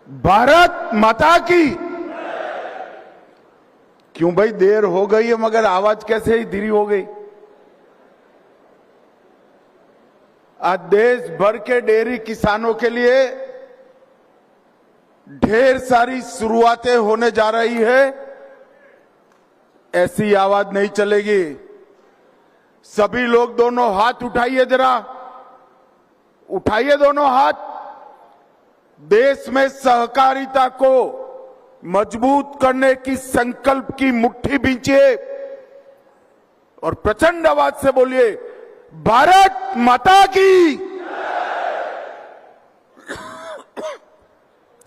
भारत माता की। क्यों भाई देर हो गई है मगर आवाज कैसे ही धीरी हो गई। आज देश भर के डेयरी किसानों के लिए ढेर सारी शुरुआतें होने जा रही है। ऐसी आवाज नहीं चलेगी। सभी लोग दोनों हाथ उठाइए, जरा उठाइए दोनों हाथ। देश में सहकारिता को मजबूत करने की संकल्प की मुट्ठी बींचिए और प्रचंड आवाज से बोलिए, भारत माता की।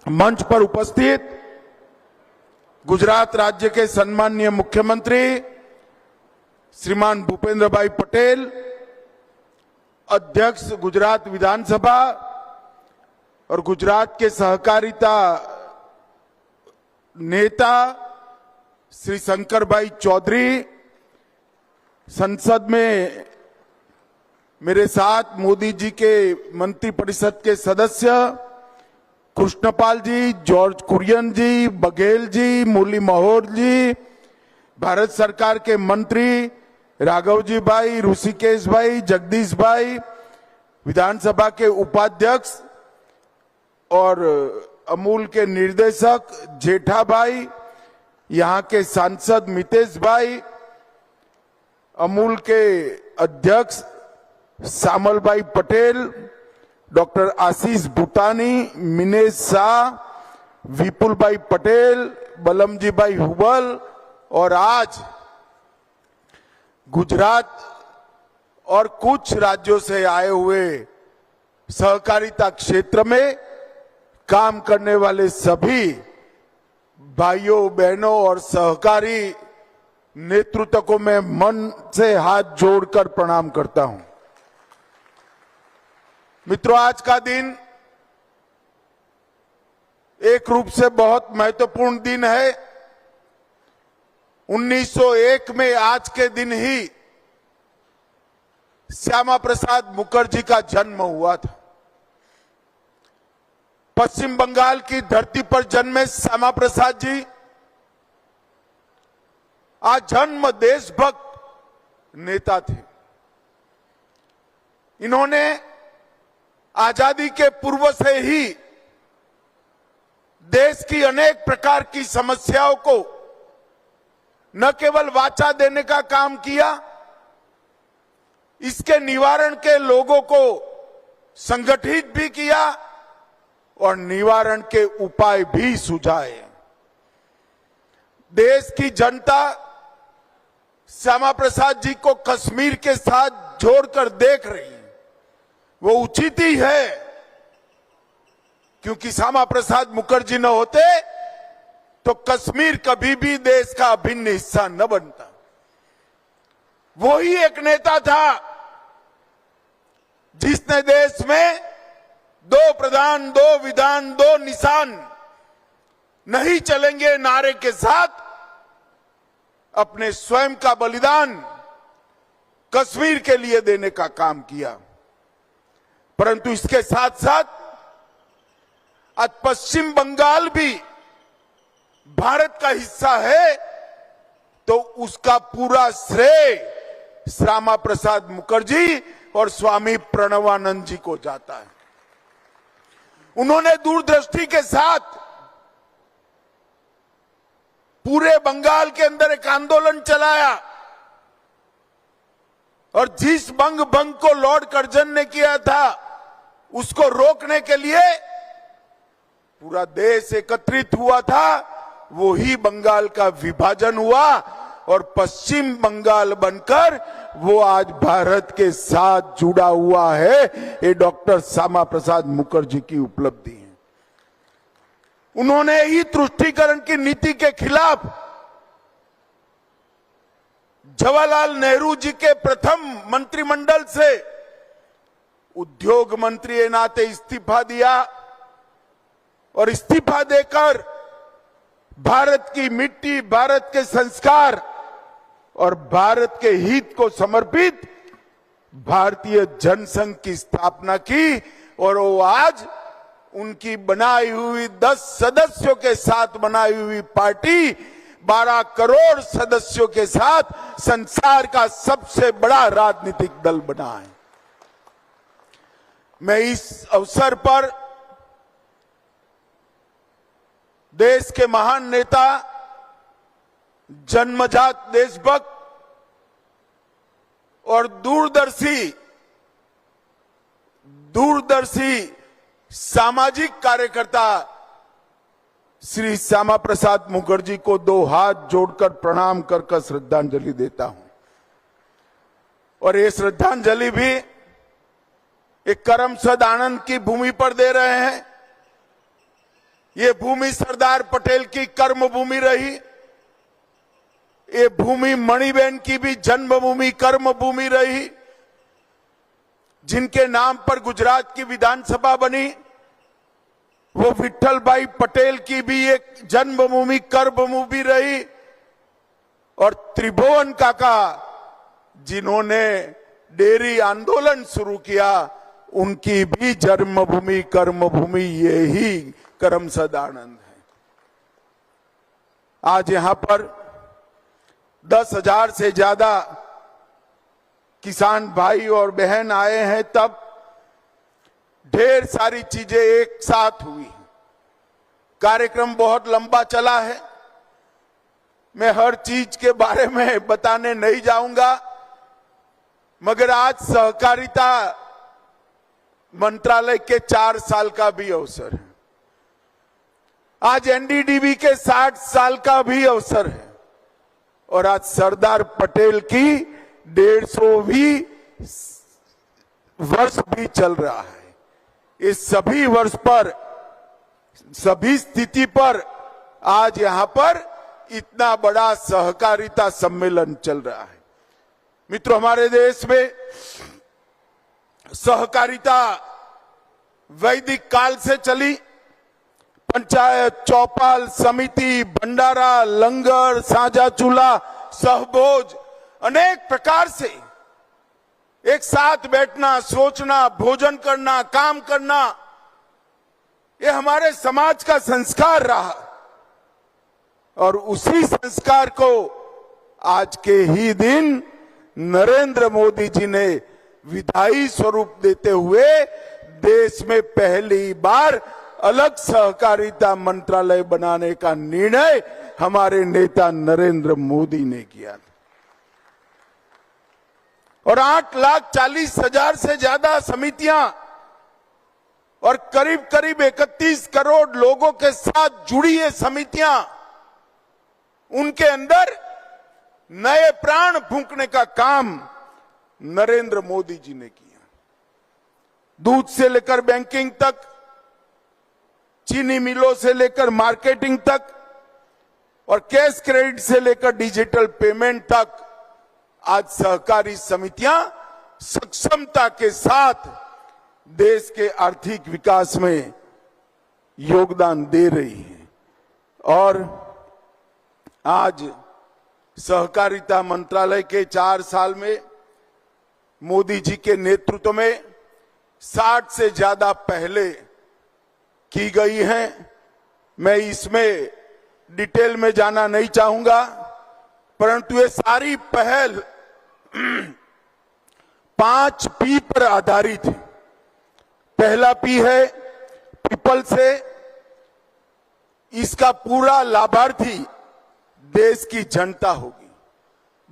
मंच पर उपस्थित गुजरात राज्य के सम्माननीय मुख्यमंत्री श्रीमान भूपेंद्र भाई पटेल, अध्यक्ष गुजरात विधानसभा और गुजरात के सहकारिता नेता श्री शंकर भाई चौधरी, संसद में मेरे साथ मोदी जी के मंत्रिपरिषद के सदस्य कृष्णपाल जी, जॉर्ज कुरियन जी, बघेल जी, मुरली मनोहर जी, भारत सरकार के मंत्री राघव जी भाई, ऋषिकेश भाई, जगदीश भाई, विधानसभा के उपाध्यक्ष और अमूल के निर्देशक जेठा भाई, यहाँ के सांसद मितेश भाई, अमूल के अध्यक्ष श्यामल भाई पटेल, डॉक्टर आशीष भूटानी, मिनेश शाह, विपुल भाई पटेल, बलमजी भाई हुबल और आज गुजरात और कुछ राज्यों से आए हुए सहकारिता क्षेत्र में काम करने वाले सभी भाइयों बहनों और सहकारी नेतृत्व को मैं मन से हाथ जोड़कर प्रणाम करता हूं। मित्रों, आज का दिन एक रूप से बहुत महत्वपूर्ण दिन है। 1901 में आज के दिन ही श्यामा प्रसाद मुखर्जी का जन्म हुआ था। पश्चिम बंगाल की धरती पर जन्मे श्यामा प्रसाद जी आज जन्म देशभक्त नेता थे। इन्होंने आजादी के पूर्व से ही देश की अनेक प्रकार की समस्याओं को न केवल वाचा देने का काम किया, इसके निवारण के लोगों को संगठित भी किया और निवारण के उपाय भी सुझाए। देश की जनता श्यामा प्रसाद जी को कश्मीर के साथ जोड़कर देख रही है। वो उचित ही है, क्योंकि श्यामा प्रसाद मुखर्जी न होते तो कश्मीर कभी भी देश का अभिन्न हिस्सा न बनता। वो ही एक नेता था जिसने देश में 2 प्रधान 2 विधान 2 निशान नहीं चलेंगे नारे के साथ अपने स्वयं का बलिदान कश्मीर के लिए देने का काम किया। परंतु इसके साथ साथ आज पश्चिम बंगाल भी भारत का हिस्सा है, तो उसका पूरा श्रेय श्यामा प्रसाद मुखर्जी और स्वामी प्रणवानंद जी को जाता है। उन्होंने दूरदृष्टि के साथ पूरे बंगाल के अंदर एक आंदोलन चलाया और जिस बंग को लॉर्ड कर्जन ने किया था उसको रोकने के लिए पूरा देश एकत्रित हुआ था। वो ही बंगाल का विभाजन हुआ और पश्चिम बंगाल बनकर वो आज भारत के साथ जुड़ा हुआ है। ये डॉक्टर श्यामा प्रसाद मुखर्जी की उपलब्धि है। उन्होंने ही तुष्टीकरण की नीति के खिलाफ जवाहरलाल नेहरू जी के प्रथम मंत्रिमंडल से उद्योग मंत्री के नाते इस्तीफा दिया और इस्तीफा देकर भारत की मिट्टी, भारत के संस्कार और भारत के हित को समर्पित भारतीय जनसंघ की स्थापना की और वो आज उनकी बनाई हुई 10 सदस्यों के साथ बनाई हुई पार्टी 12 करोड़ सदस्यों के साथ संसार का सबसे बड़ा राजनीतिक दल बना है। मैं इस अवसर पर देश के महान नेता, जन्मजात देशभक्त और दूरदर्शी सामाजिक कार्यकर्ता श्री श्यामा प्रसाद मुखर्जी को 2 हाथ जोड़कर प्रणाम कर श्रद्धांजलि देता हूं। और ये श्रद्धांजलि भी एक करमसद आनंद की भूमि पर दे रहे हैं। ये भूमि सरदार पटेल की कर्म भूमि रही। ये भूमि मणिबेन की भी जन्मभूमि कर्म भूमि रही, जिनके नाम पर गुजरात की विधानसभा बनी। वो विठल भाई पटेल की भी एक जन्मभूमि कर्मभूमि रही। और त्रिभुवन काका, जिन्होंने डेयरी आंदोलन शुरू किया, उनकी भी जन्मभूमि कर्मभूमि यही करमसद आनंद है। आज यहां पर 10,000 से ज्यादा किसान भाई और बहन आए हैं, तब ढेर सारी चीजें एक साथ हुई। कार्यक्रम बहुत लंबा चला है। मैं हर चीज के बारे में बताने नहीं जाऊंगा, मगर आज सहकारिता मंत्रालय के 4 साल का भी अवसर है। आज एनडीडीबी के 60 साल का भी अवसर है। और आज सरदार पटेल की 150वीं वर्ष भी चल रहा है। इस सभी वर्ष पर, सभी स्थिति पर आज यहां पर इतना बड़ा सहकारिता सम्मेलन चल रहा है। मित्रों, हमारे देश में सहकारिता वैदिक काल से चली। पंचायत, चौपाल, समिति, भंडारा, लंगर, साझा चूल्हा, सहभोज, अनेक प्रकार से एक साथ बैठना, सोचना, भोजन करना, काम करना, ये हमारे समाज का संस्कार रहा। और उसी संस्कार को आज के ही दिन नरेंद्र मोदी जी ने विधायी स्वरूप देते हुए देश में पहली बार अलग सहकारिता मंत्रालय बनाने का निर्णय हमारे नेता नरेंद्र मोदी ने किया था। और 8,40,000 से ज्यादा समितियां और करीब 31 करोड़ लोगों के साथ जुड़ी ये समितियां, उनके अंदर नए प्राण फूंकने का काम नरेंद्र मोदी जी ने किया। दूध से लेकर बैंकिंग तक, चीनी मिलों से लेकर मार्केटिंग तक, और कैश क्रेडिट से लेकर डिजिटल पेमेंट तक, आज सहकारी समितियां सक्षमता के साथ देश के आर्थिक विकास में योगदान दे रही है। और आज सहकारिता मंत्रालय के 4 साल में मोदी जी के नेतृत्व में 60 से ज्यादा पहले की गई हैं। मैं इसमें डिटेल में जाना नहीं चाहूंगा, परंतु ये सारी पहल 5 पी पर आधारित है। पहला पी है पीपल से, इसका पूरा लाभार्थी देश की जनता होगी।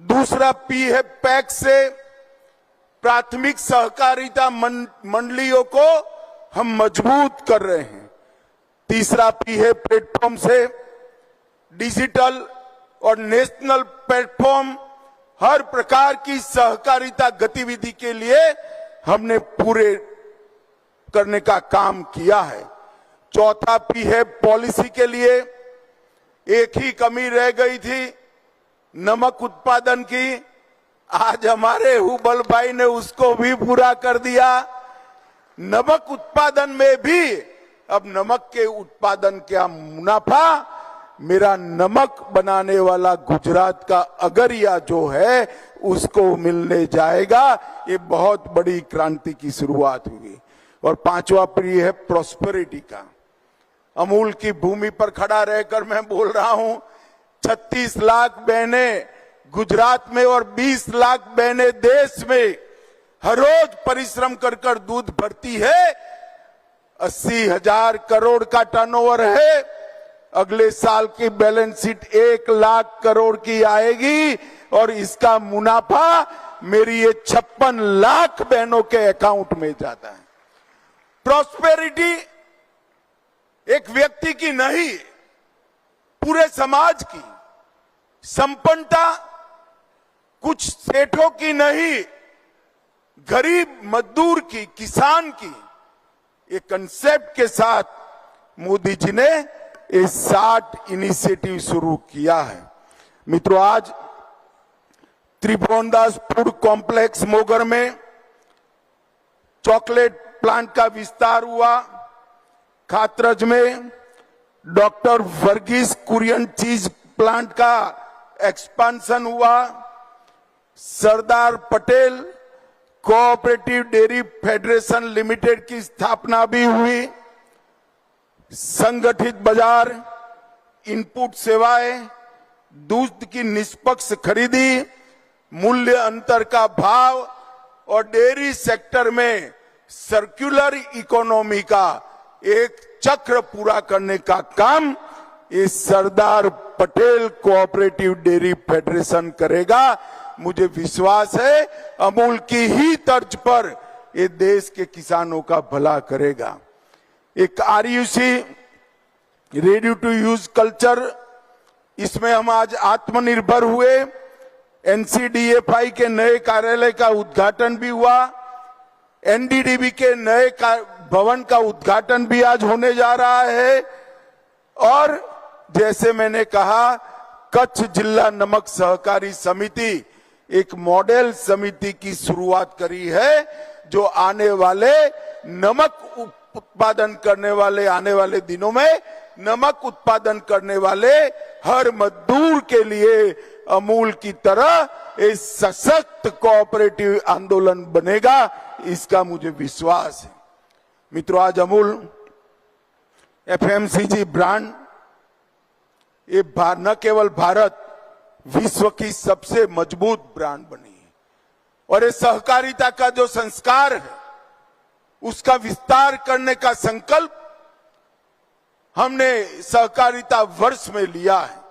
दूसरा पी है पैक्स से, प्राथमिक सहकारिता मंडलियों को हम मजबूत कर रहे हैं। तीसरा पी है प्लेटफॉर्म से, डिजिटल और नेशनल प्लेटफॉर्म, हर प्रकार की सहकारिता गतिविधि के लिए हमने पूरे करने का काम किया है। चौथा पी है पॉलिसी के लिए। एक ही कमी रह गई थी, नमक उत्पादन की। आज हमारे हुबल भाई ने उसको भी पूरा कर दिया। नमक उत्पादन में भी अब नमक के उत्पादन का मुनाफा मेरा नमक बनाने वाला गुजरात का अगरिया जो है उसको मिलने जाएगा। ये बहुत बड़ी क्रांति की शुरुआत हुई। और पांचवा प्रिय है प्रॉस्पेरिटी का। अमूल की भूमि पर खड़ा रहकर मैं बोल रहा हूं, 36 लाख बहनें गुजरात में और 20 लाख बहनें देश में हर रोज परिश्रम कर कर दूध भरती है। 80,000 करोड़ का टर्नओवर है। अगले साल की बैलेंस शीट 1 लाख करोड़ की आएगी और इसका मुनाफा मेरी ये 56 लाख बहनों के अकाउंट में जाता है। प्रॉस्पेरिटी एक व्यक्ति की नहीं, पूरे समाज की। संपन्नता कुछ सेठों की नहीं, गरीब मजदूर की, किसान की। ये कंसेप्ट के साथ मोदी जी ने ये 60 इनिशिएटिव शुरू किया है। मित्रों, आज त्रिभुवनदास फूड कॉम्प्लेक्स मोगर में चॉकलेट प्लांट का विस्तार हुआ। खातरज में डॉक्टर वर्गीस कुरियन चीज प्लांट का एक्सपांशन हुआ। Sardar Patel cooperative dairy federation limited की स्थापना भी हुई। संगठित बाजार, इनपुट सेवाएं, दूध की निष्पक्ष खरीदी, मूल्य अंतर का भाव और डेयरी सेक्टर में सर्कुलर इकोनॉमी का एक चक्र पूरा करने का काम ये सरदार पटेल कोऑपरेटिव डेयरी फेडरेशन करेगा। मुझे विश्वास है अमूल की ही तर्ज पर ये देश के किसानों का भला करेगा। एक आरयूसी रेडी टू यूज कल्चर, इसमें हम आज आत्मनिर्भर हुए। एनसीडीएफआई के नए कार्यालय का उद्घाटन भी हुआ। एनडीडीबी के नए भवन का उद्घाटन भी आज होने जा रहा है। और जैसे मैंने कहा, कच्छ जिला नमक सहकारी समिति एक मॉडल समिति की शुरुआत करी है, जो आने वाले नमक उत्पादन करने वाले, आने वाले दिनों में नमक उत्पादन करने वाले हर मजदूर के लिए अमूल की तरह एक सशक्त कोऑपरेटिव आंदोलन बनेगा, इसका मुझे विश्वास है। मित्रों, आज अमूल एफएमसीजी ब्रांड ये न केवल भारत, विश्व की सबसे मजबूत ब्रांड बनी है। और ये सहकारिता का जो संस्कार है, उसका विस्तार करने का संकल्प हमने सहकारिता वर्ष में लिया है।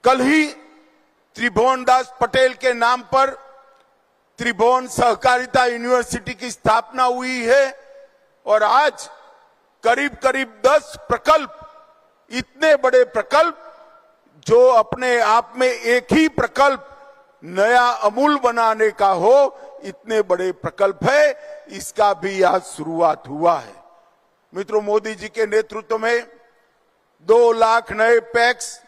कल ही त्रिभुवनदास पटेल के नाम पर त्रिभुवन सहकारिता यूनिवर्सिटी की स्थापना हुई है और आज करीब करीब 10 प्रकल्प, इतने बड़े प्रकल्प जो अपने आप में एक ही प्रकल्प नया अमूल बनाने का हो, इतने बड़े प्रकल्प है, इसका भी आज शुरुआत हुआ है। मित्रों, मोदी जी के नेतृत्व में 2 लाख नए पैक्स,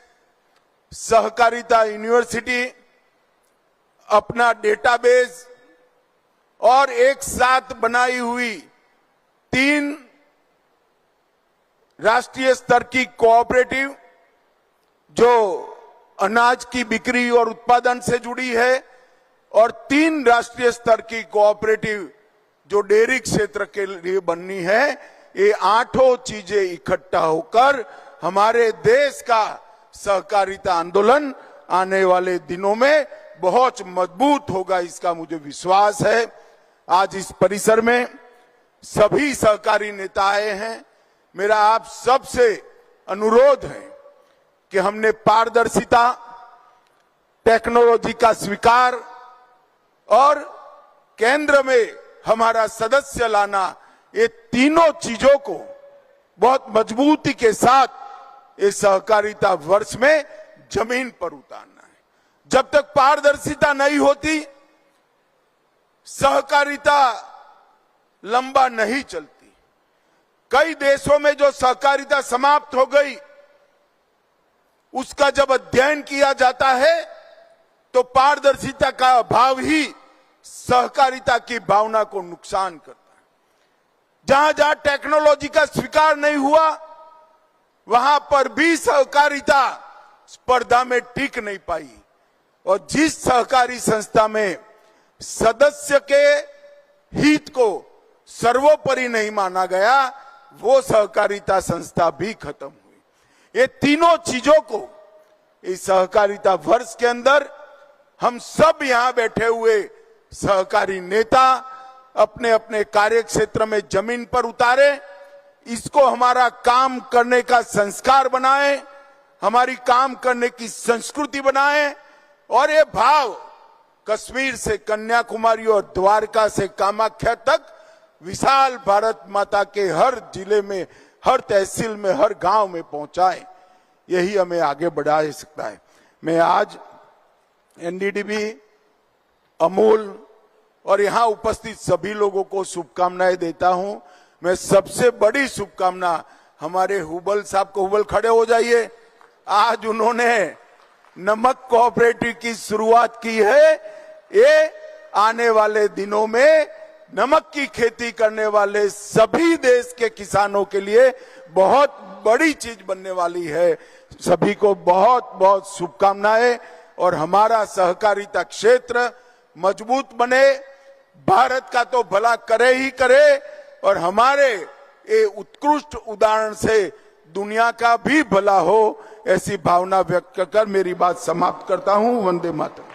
सहकारिता यूनिवर्सिटी, अपना डेटाबेस और एक साथ बनाई हुई 3 राष्ट्रीय स्तर की कोऑपरेटिव जो अनाज की बिक्री और उत्पादन से जुड़ी है, और 3 राष्ट्रीय स्तर की कोऑपरेटिव जो डेयरी क्षेत्र के लिए बननी है। ये 8 चीजें इकट्ठा होकर हमारे देश का सहकारिता आंदोलन आने वाले दिनों में बहुत मजबूत होगा, इसका मुझे विश्वास है। आज इस परिसर में सभी सहकारी नेता आए हैं। मेरा आप सबसे अनुरोध है कि हमने पारदर्शिता, टेक्नोलॉजी का स्वीकार और केंद्र में हमारा सदस्य लाना, ये तीनों चीजों को बहुत मजबूती के साथ इस सहकारिता वर्ष में जमीन पर उतारना है। जब तक पारदर्शिता नहीं होती, सहकारिता लंबा नहीं चलती। कई देशों में जो सहकारिता समाप्त हो गई, उसका जब अध्ययन किया जाता है तो पारदर्शिता का अभाव ही सहकारिता की भावना को नुकसान करता है। जहां जहां टेक्नोलॉजी का स्वीकार नहीं हुआ, वहां पर भी सहकारिता स्पर्धा में टिक नहीं पाई। और जिस सहकारी संस्था में सदस्य के हित को सर्वोपरि नहीं माना गया, वो सहकारिता संस्था भी खत्म हुई। ये तीनों चीजों को इस सहकारिता वर्ष के अंदर हम सब यहां बैठे हुए सहकारी नेता अपने अपने कार्य क्षेत्र में जमीन पर उतारे, इसको हमारा काम करने का संस्कार बनाए, हमारी काम करने की संस्कृति बनाए, और ये भाव कश्मीर से कन्याकुमारी और द्वारका से कामाख्या तक विशाल भारत माता के हर जिले में, हर तहसील में, हर गांव में पहुंचाए। यही हमें आगे बढ़ा सकता है। मैं आज एनडीडीबी, अमूल और यहां उपस्थित सभी लोगों को शुभकामनाएं देता हूं। मैं सबसे बड़ी शुभकामना हमारे हुबल साहब को, हुबल खड़े हो जाइए, आज उन्होंने नमक कोऑपरेटिव की शुरुआत की है। ये आने वाले दिनों में नमक की खेती करने वाले सभी देश के किसानों के लिए बहुत बड़ी चीज बनने वाली है। सभी को बहुत बहुत शुभकामनाएं, और हमारा सहकारिता क्षेत्र मजबूत बने, भारत का तो भला करे ही करे, और हमारे ये उत्कृष्ट उदाहरण से दुनिया का भी भला हो, ऐसी भावना व्यक्त कर मेरी बात समाप्त करता हूं। वंदे मातरम।